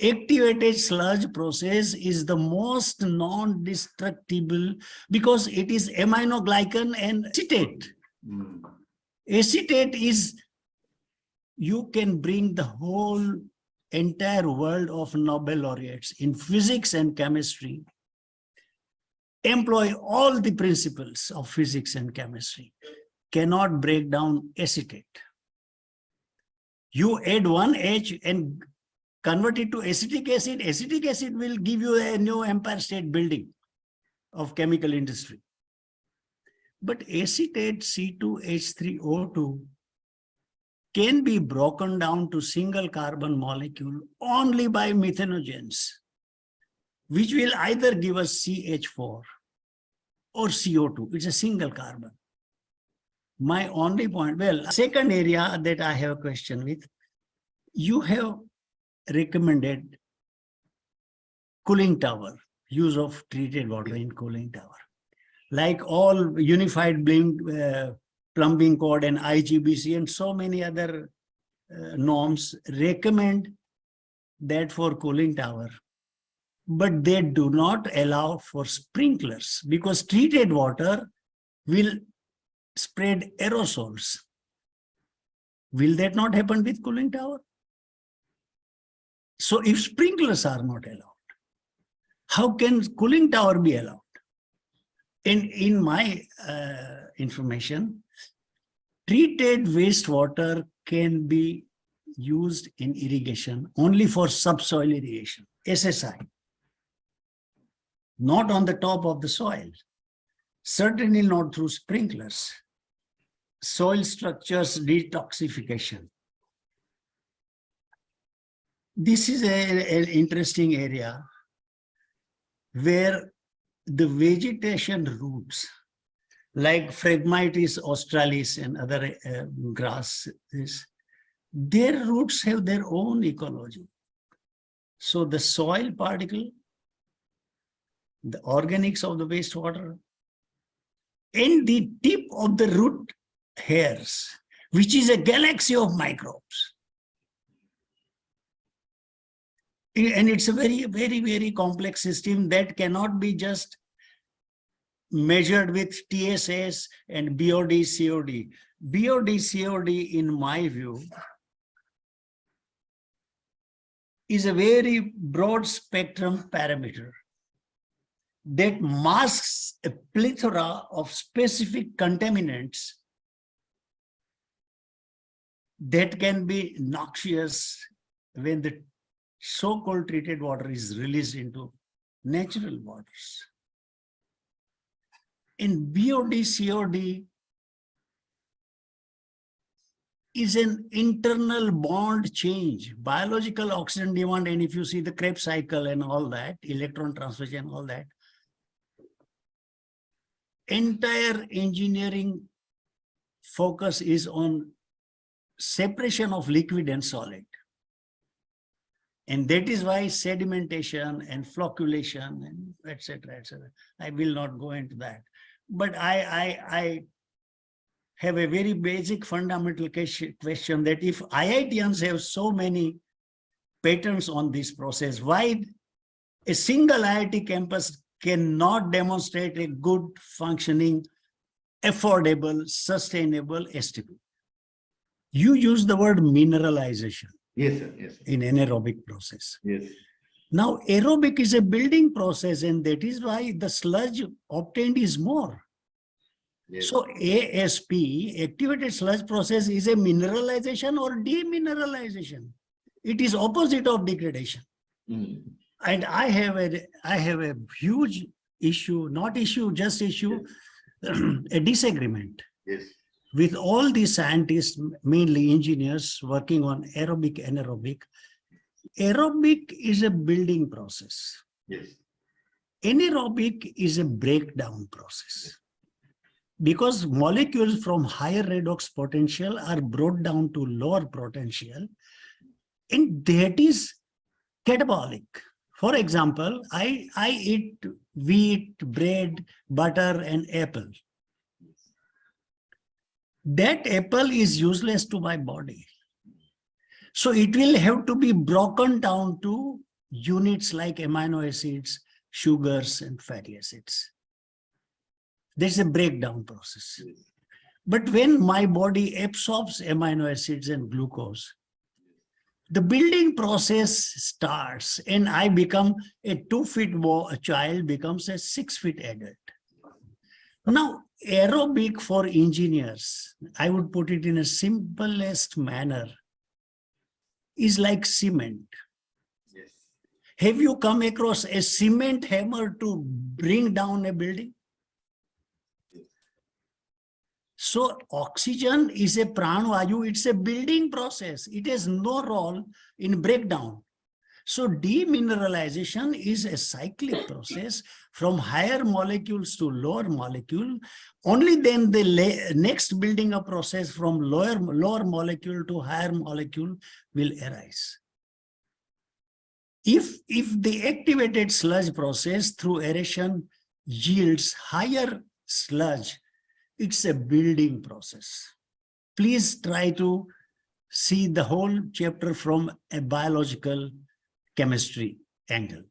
Activated sludge process is the most non-destructible because it is aminoglycan and acetate. Acetate is, you can bring the whole entire world of Nobel laureates in physics and chemistry, employ all the principles of physics and chemistry, cannot break down acetate. You add one H and convert it to acetic acid. Acetic acid will give you a new Empire State Building of chemical industry. But acetate C2H3O2 can be broken down to single carbon molecule only by methanogens, which will either give us CH4 or CO2. It's a single carbon. My only point, well, second area that I have a question with, you have recommended cooling tower, use of treated water in cooling tower. Like all Unified Plumbing Code and IGBC and so many other norms recommend that for cooling tower, but they do not allow for sprinklers because treated water will spread aerosols. Will that not happen with cooling tower? So if sprinklers are not allowed, how can cooling tower be allowed? In my information, treated wastewater can be used in irrigation only for subsoil irrigation, SSI, not on the top of the soil, certainly not through sprinklers. Soil structures detoxification. This is an interesting area where the vegetation roots, like Phragmites australis and other grasses, their roots have their own ecology. So the soil particle, the organics of the wastewater, and the tip of the root hairs, which is a galaxy of microbes. And it's a very, very, very complex system that cannot be just measured with TSS and BOD, COD. BOD, COD, in my view, is a very broad spectrum parameter that masks a plethora of specific contaminants that can be noxious when the so-called treated water is released into natural waters. In BOD, COD is an internal bond change, biological oxygen demand, and if you see the Krebs cycle and all that, electron transfer and all that, entire engineering focus is on separation of liquid and solid. And that is why sedimentation and flocculation and etc. etc. I will not go into that. But I have a very basic fundamental question that if IITians have so many patents on this process, why a single IIT campus cannot demonstrate a good functioning, affordable, sustainable STP? You use the word mineralization. Yes, sir. Yes, sir. In anaerobic process. Yes. Now, aerobic is a building process, and that is why the sludge obtained is more. Yes. So ASP, activated sludge process, is a mineralization or demineralization. It is opposite of degradation. Mm. And I have a huge issue, not issue, just issue, yes. A disagreement. Yes. With all these scientists, mainly engineers working on aerobic, anaerobic. Aerobic is a building process. Yes. Anaerobic is a breakdown process. Yes. Because molecules from higher redox potential are brought down to lower potential, and that is catabolic. For example, I eat wheat, bread, butter, and apple. That apple is useless to my body. So it will have to be broken down to units like amino acids, sugars, and fatty acids. There's a breakdown process. But when my body absorbs amino acids and glucose, the building process starts and I become a 2-foot child becomes a 6-foot adult. Now, aerobic for engineers, I would put it in a simplest manner, is like cement. Yes. Have you come across a cement hammer to bring down a building? So oxygen is a pranavayu, it's a building process. It has no role in breakdown. So demineralization is a cyclic process from higher molecules to lower molecule. Only then the next building up process from lower molecule to higher molecule will arise. If the activated sludge process through aeration yields higher sludge, it's a building process. Please try to see the whole chapter from a biological chemistry angle.